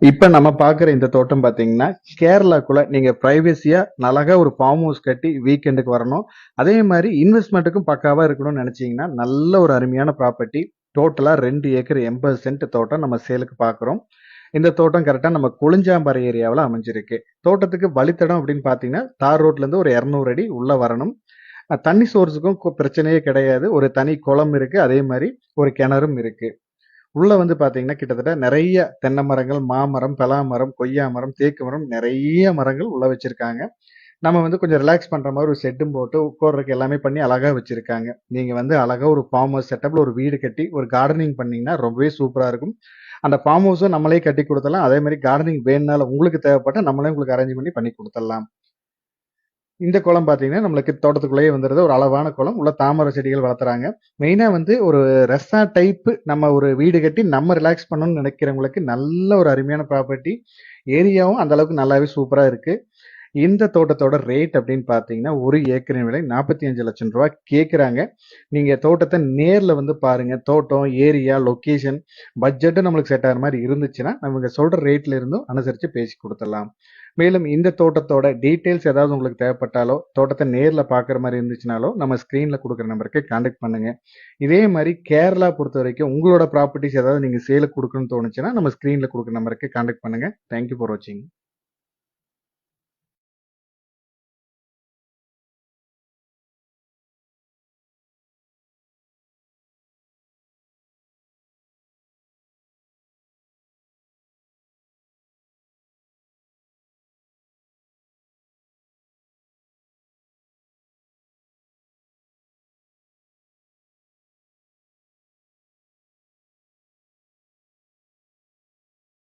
இப்ப நம்ம பாக்குற இந்த தோட்டம் பாத்தீங்கன்னா, கேரளாக்குள்ள நீங்க பிரைவசியா அழகா ஒரு ஃபார்ம் ஹவுஸ் கட்டி வீக்கெண்டுக்கு வரணும். அதே மாரி இன்வெஸ்ட்மென்ட்டுக்கும் பக்காவா இருக்கணும்னு நெனச்சீங்கன்னா, நல்ல ஒரு அருமையான ப்ராப்பர்ட்டி. டோட்டலா 2 ஏக்கர் 80 சென்ட் தோட்டம் நம்ம சேலுக்கு பாக்குறோம். இந்த தோட்டம் கரெக்ட்டா நம்ம கொளிஞ்சாம்பாறை ஏரியாவுல அமைஞ்சிருக்கு. தோட்டத்துக்கு வழித்தடம் அப்படின்னு பாத்தீங்கன்னா, தார் ரோட்ல இருந்து ஒரு 200 அடி உள்ள வரணும். தண்ணி சோர்ஸுக்கும் பிரச்சனையே கிடையாது. ஒரு தனி குளம் இருக்கு. அதே மாரி ஒரு கிணறும் இருக்கு. உள்ள வந்து பாத்தீங்கன்னா கிட்டத்தட்ட நிறைய தென்னை மரங்கள், மாமரம், பலாமரம், கொய்யா மரம், தேக்கு மரம் நிறைய மரங்கள் உள்ள வச்சிருக்காங்க. நம்ம வந்து கொஞ்சம் ரிலாக்ஸ் பண்ற மாதிரி ஒரு செட்டும் போட்டு உட்கார்றதுக்கு எல்லாமே பண்ணி அழகா வச்சிருக்காங்க. நீங்க வந்து அழகா ஒரு ஃபார்ம் ஹவுஸ் செட்டப்ல ஒரு வீடு கட்டி ஒரு கார்டனிங் பண்ணீங்கன்னா ரொம்பவே சூப்பரா இருக்கும். அந்த ஃபார்ம் ஹவுஸும் நம்மளே கட்டி கொடுத்துடலாம். அதே மாதிரி கார்டனிங் வேணுனாலும் உங்களுக்கு தேவைப்பட்டா நம்மளே உங்களுக்கு அரேஞ்ச் பண்ணி கொடுத்துடலாம். இந்த குளம் பார்த்தீங்கன்னா, நம்மளுக்கு தோட்டத்துக்குள்ளேயே வந்துருது. ஒரு அளவான குளம். உள்ள தாமரை செடிகள் வளர்த்துறாங்க. மெயினா வந்து ஒரு ரெசார்ட் டைப் நம்ம ஒரு வீடு கட்டி நம்ம ரிலாக்ஸ் பண்ணணும்னு நினைக்கிறவங்களுக்கு நல்ல ஒரு அருமையான ப்ராப்பர்ட்டி. ஏரியாவும் அந்த அளவுக்கு நல்லாவே சூப்பரா இருக்கு. இந்த தோட்டத்தோட ரேட் அப்படின்னு பார்த்தீங்கன்னா, 1 ஏக்கரின் விலை ரூ. 45,00,000 கேட்குறாங்க. நீங்க தோட்டத்த நேர்ல வந்து பாருங்க. தோட்டம், ஏரியா, லொகேஷன், பட்ஜெட்டும் நம்மளுக்கு செட் ஆகுற மாரி இருந்துச்சுன்னா, நம்ம சொல்ற ரேட்ல இருந்தும் அனுசரிச்சு பேசி குடுத்துடலாம். மேலும் இந்த தோட்டத்தோட டீட்டெயில்ஸ் ஏதாவது உங்களுக்கு தேவைப்பட்டாலோ, தோட்டத்த நேர்ல பார்க்குற மாரி இருந்துச்சுனாலோ, நம்ம ஸ்க்ரீன்ல குடுக்குற நம்பருக்கு கான்டாக்ட் பண்ணுங்க. இதே மாரி கேரளா பொறுத்தவரைக்கும் உங்களோட ப்ராப்பர்ட்டீஸ் ஏதாவது நீங்க சேலுக்கு குடுக்கணும்னு தோணுச்சுன்னா, நம்ம ஸ்க்ரீன்ல குடுக்குற நம்பருக்கு கான்டாக்ட் பண்ணுங்க. தேங்க் யூ ஃபார் வாட்சிங்.